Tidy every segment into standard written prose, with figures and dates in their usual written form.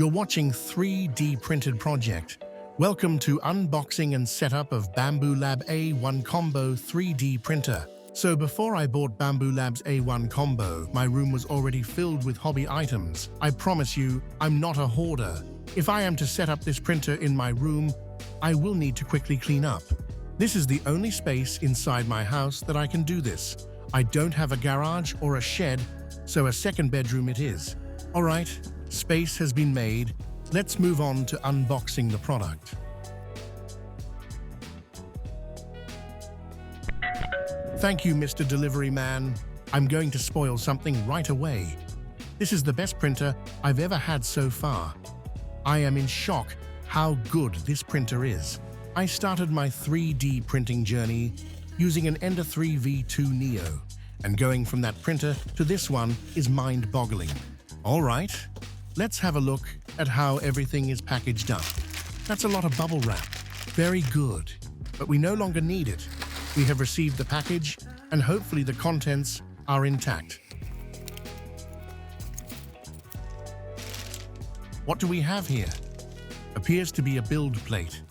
You're watching 3D printed project. Welcome to unboxing and setup of Bambu Lab A1 Combo 3D printer. So before I bought Bambu Lab's A1 Combo, my room was already filled with hobby items. I promise you, I'm not a hoarder. If I am to set up this printer in my room, I will need to quickly clean up. This is the only space inside my house that I can do this. I don't have a garage or a shed, so a second bedroom it is. Alright, space has been made. Let's move on to unboxing the product. Thank you, Mr. Delivery Man. I'm going to spoil something right away. This is the best printer I've ever had so far. I am in shock how good this printer is. I started my 3D printing journey using an Ender 3 V2 Neo, and going from that printer to this one is mind-boggling. All right, let's have a look at how everything is packaged up. That's a lot of bubble wrap. Very good, but we no longer need it. We have received the package, and hopefully the contents are intact. What do we have here? Appears to be a build plate.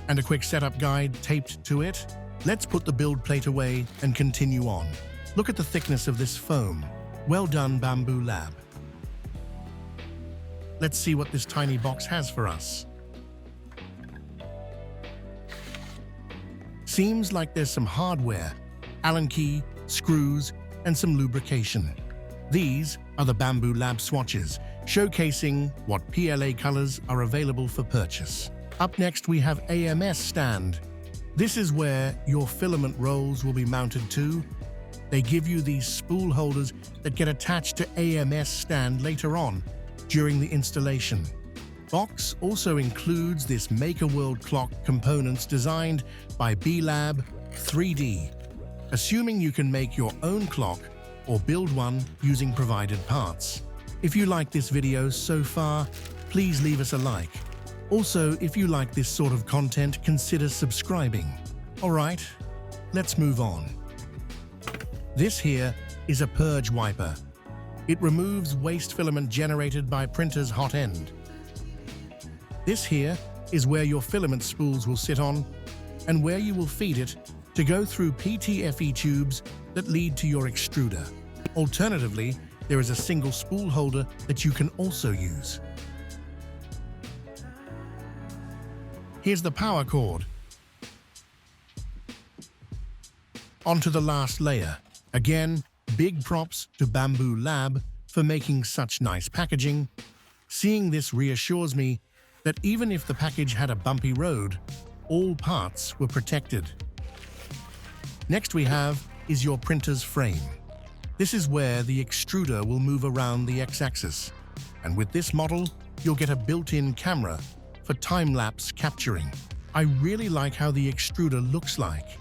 And a quick setup guide taped to it. Let's put the build plate away and continue on. Look at the thickness of this foam. Well done, Bambu Lab. Let's see what this tiny box has for us. Seems like there's some hardware, Allen key, screws, and some lubrication. These are the Bambu Lab swatches, showcasing what PLA colors are available for purchase. Up next, we have AMS stand. This is where your filament rolls will be mounted to. They give you these spool holders that get attached to AMS stand later on during the installation. Box also includes this Maker World clock components designed by B-Lab 3D, assuming you can make your own clock or build one using provided parts. If you like this video so far, please leave us a like. Also, if you like this sort of content, consider subscribing. Alright, let's move on. This here is a purge wiper. It removes waste filament generated by printer's hot end. This here is where your filament spools will sit on and where you will feed it to go through PTFE tubes that lead to your extruder. Alternatively, there is a single spool holder that you can also use. Here's the power cord. Onto the last layer. Again, big props to Bambu Lab for making such nice packaging. Seeing this reassures me that even if the package had a bumpy road, all parts were protected. Next we have is your printer's frame. This is where the extruder will move around the x-axis. And with this model, you'll get a built-in camera for time-lapse capturing. I really like how the extruder looks like.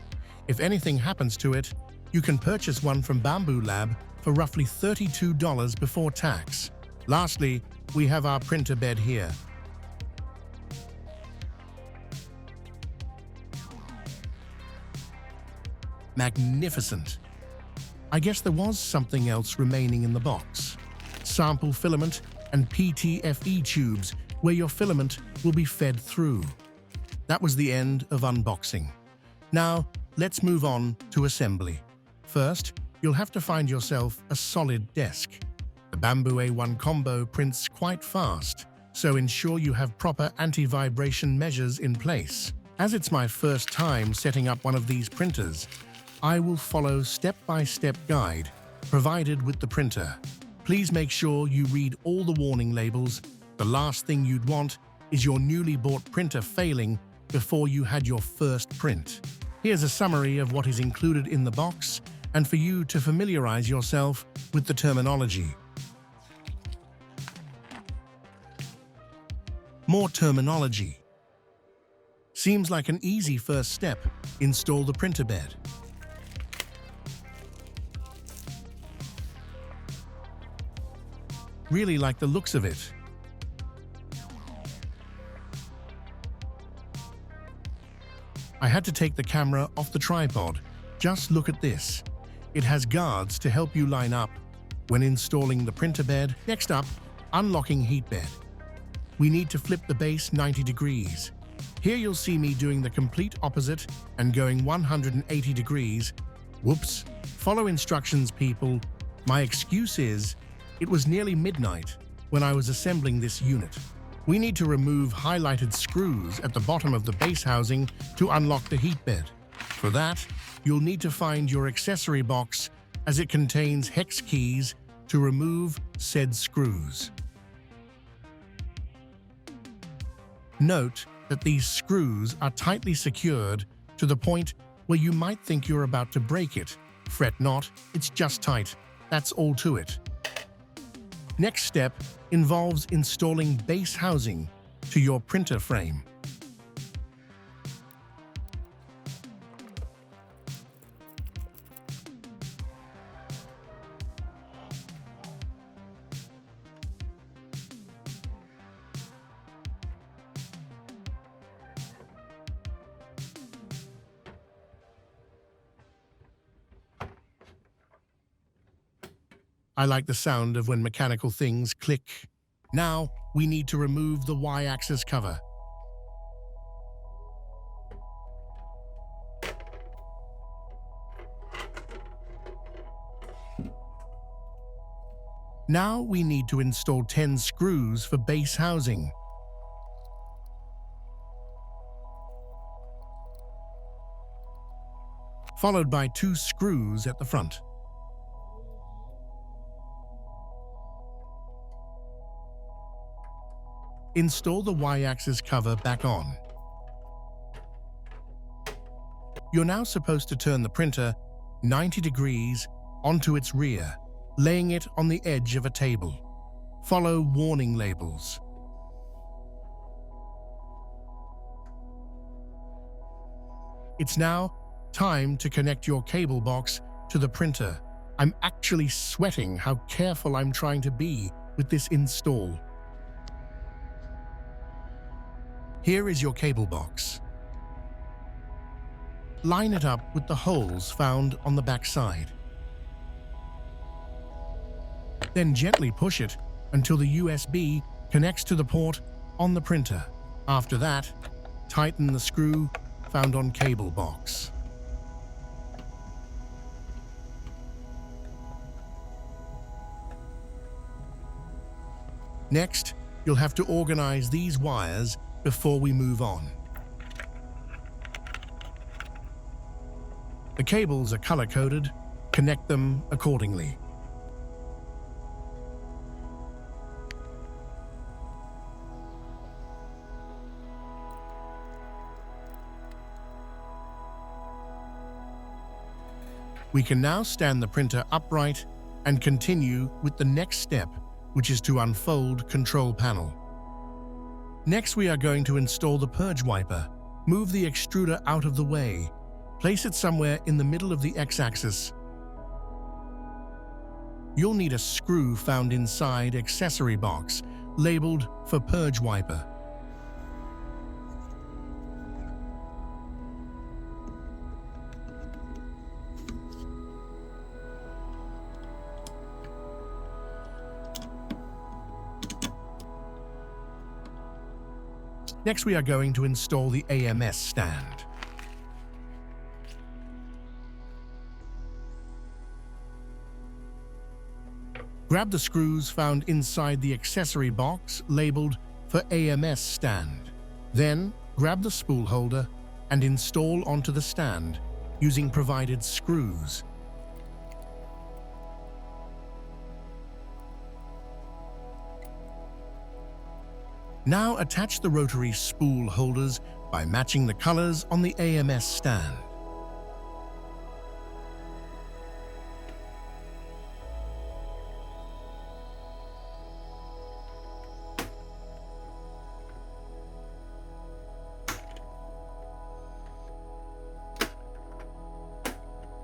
If anything happens to it, you can purchase one from Bambu Lab for roughly $32 before tax. Lastly, we have our printer bed here. Magnificent. I guess there was something else remaining in the box. Sample filament and PTFE tubes where your filament will be fed through. That was the end of unboxing. Now, let's move on to assembly. First, you'll have to find yourself a solid desk. The Bambu A1 Combo prints quite fast, so ensure you have proper anti-vibration measures in place. As it's my first time setting up one of these printers, I will follow step-by-step guide provided with the printer. Please make sure you read all the warning labels. The last thing you'd want is your newly bought printer failing before you had your first print. Here's a summary of what is included in the box and for you to familiarize yourself with the terminology. More terminology. Seems like an easy first step. Install the printer bed. Really like the looks of it. I had to take the camera off the tripod. Just look at this. It has guards to help you line up when installing the printer bed. Next up, unlocking heat bed. We need to flip the base 90 degrees. Here you'll see me doing the complete opposite and going 180 degrees. Whoops. Follow instructions, people. My excuse is, it was nearly midnight when I was assembling this unit. We need to remove highlighted screws at the bottom of the base housing to unlock the heat bed. For that, you'll need to find your accessory box as it contains hex keys to remove said screws. Note that these screws are tightly secured to the point where you might think you're about to break it. Fret not, it's just tight. That's all to it. Next step involves installing base housing to your printer frame. I like the sound of when mechanical things click. Now, we need to remove the Y-axis cover. Now we need to install 10 screws for base housing. Followed by 2 screws at the front. Install the Y-axis cover back on. You're now supposed to turn the printer 90 degrees onto its rear, laying it on the edge of a table. Follow warning labels. It's now time to connect your cable box to the printer. I'm actually sweating how careful I'm trying to be with this install. Here is your cable box. Line it up with the holes found on the back side. Then gently push it until the USB connects to the port on the printer. After that, tighten the screw found on cable box. Next, you'll have to organize these wires before we move on. The cables are color-coded. Connect them accordingly. We can now stand the printer upright and continue with the next step, which is to unfold control panel. Next, we are going to install the purge wiper. Move the extruder out of the way. Place it somewhere in the middle of the X-axis. You'll need a screw found inside accessory box, labeled for purge wiper. Next, we are going to install the AMS stand. Grab the screws found inside the accessory box labeled for AMS stand. Then, grab the spool holder and install onto the stand using provided screws. Now attach the rotary spool holders by matching the colors on the AMS stand.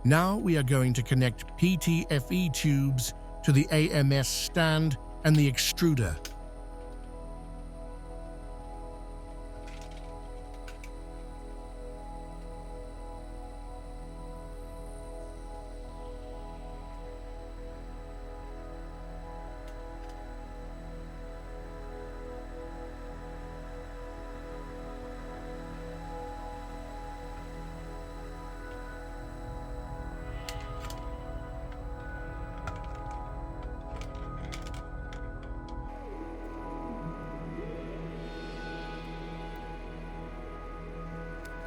Now we are going to connect PTFE tubes to the AMS stand and the extruder.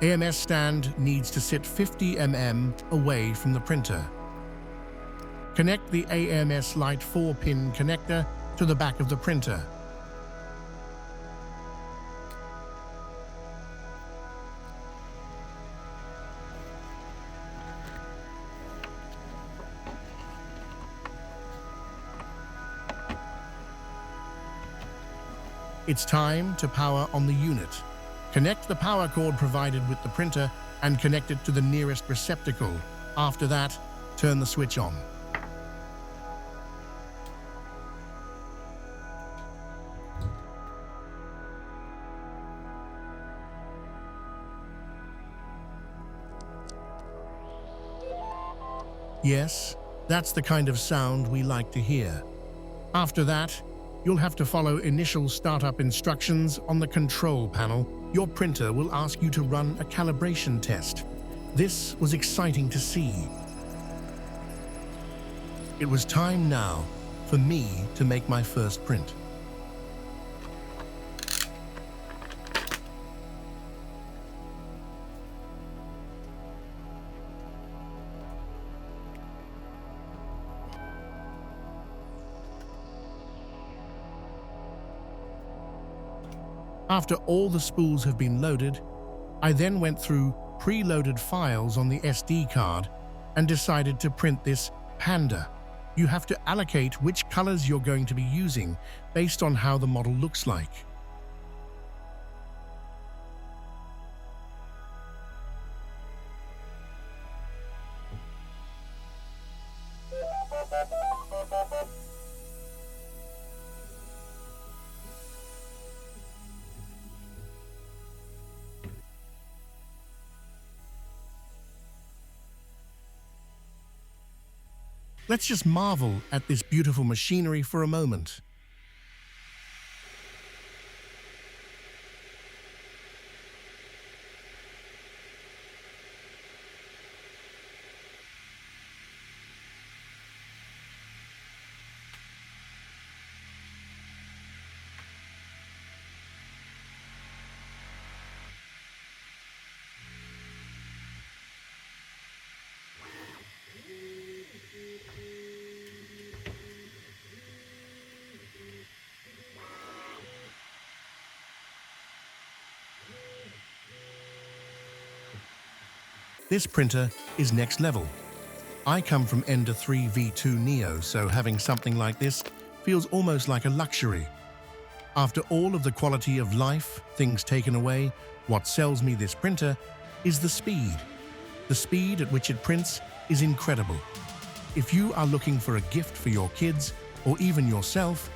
AMS stand needs to sit 50 mm away from the printer. Connect the AMS Lite 4-pin connector to the back of the printer. It's time to power on the unit. Connect the power cord provided with the printer and connect it to the nearest receptacle. After that, turn the switch on. Yes, that's the kind of sound we like to hear. After that, you'll have to follow initial startup instructions on the control panel. Your printer will ask you to run a calibration test. This was exciting to see. It was time now for me to make my first print. After all the spools have been loaded, I then went through preloaded files on the SD card and decided to print this panda. You have to allocate which colors you're going to be using based on how the model looks like. Let's just marvel at this beautiful machinery for a moment. This printer is next level. I come from Ender 3 V2 Neo, so having something like this feels almost like a luxury. After all of the quality of life, things taken away, what sells me this printer is the speed. The speed at which it prints is incredible. If you are looking for a gift for your kids or even yourself,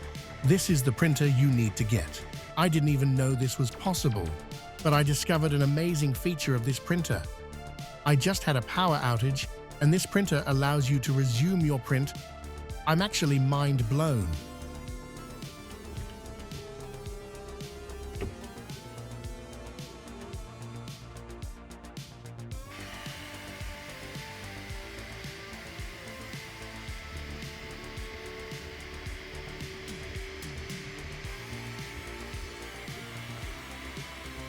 this is the printer you need to get. I didn't even know this was possible, but I discovered an amazing feature of this printer. I just had a power outage, and this printer allows you to resume your print. I'm actually mind blown.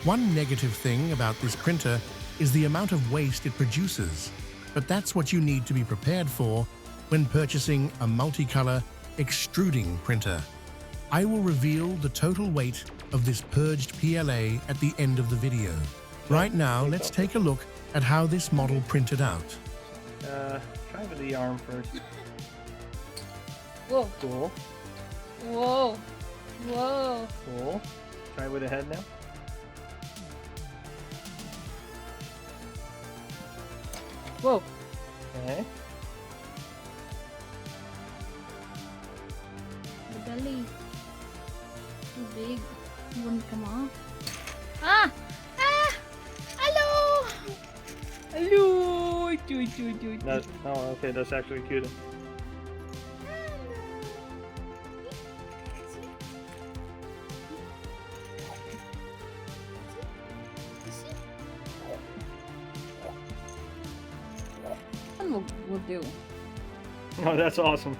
One negative thing about this printer is the amount of waste it produces, but that's what you need to be prepared for when purchasing a multicolor extruding printer. I will reveal the total weight of this purged PLA at the end of the video. Right now, let's take a look at how this model printed out. Try with the arm first. Whoa. Cool. Whoa. Whoa. Cool. Try with the head now. Whoa. Okay. The belly. Too big. It wouldn't come off. Ah! Ah! Hello! Hello! Oh, okay, that's actually cute. We'll do. Oh, that's awesome.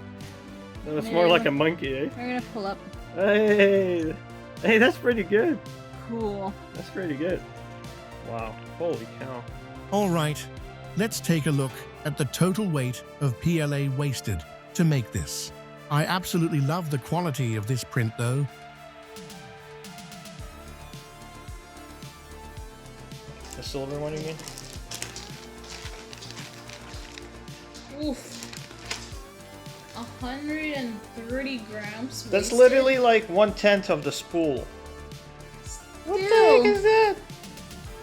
That's more like a monkey, eh? We're gonna pull up. Hey! Hey, that's pretty good. Cool. That's pretty good. Wow. Holy cow. All right, let's take a look at the total weight of PLA wasted to make this. I absolutely love the quality of this print though. The silver one, you mean? Oof. 130 grams. That's wasted? literally like 1/10 of the spool. What the heck is that?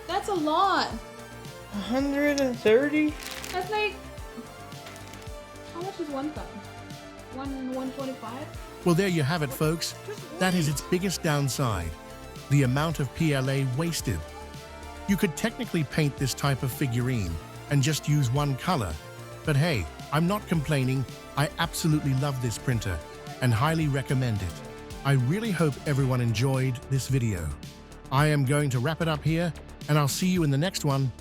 That's a lot. 130? That's like. How much is 1 pound? 125? Well, there you have it, folks. That is its biggest downside, the amount of PLA wasted. You could technically paint this type of figurine and just use one color, but hey, I'm not complaining. I absolutely love this printer and highly recommend it. I really hope everyone enjoyed this video. I am going to wrap it up here, and I'll see you in the next one.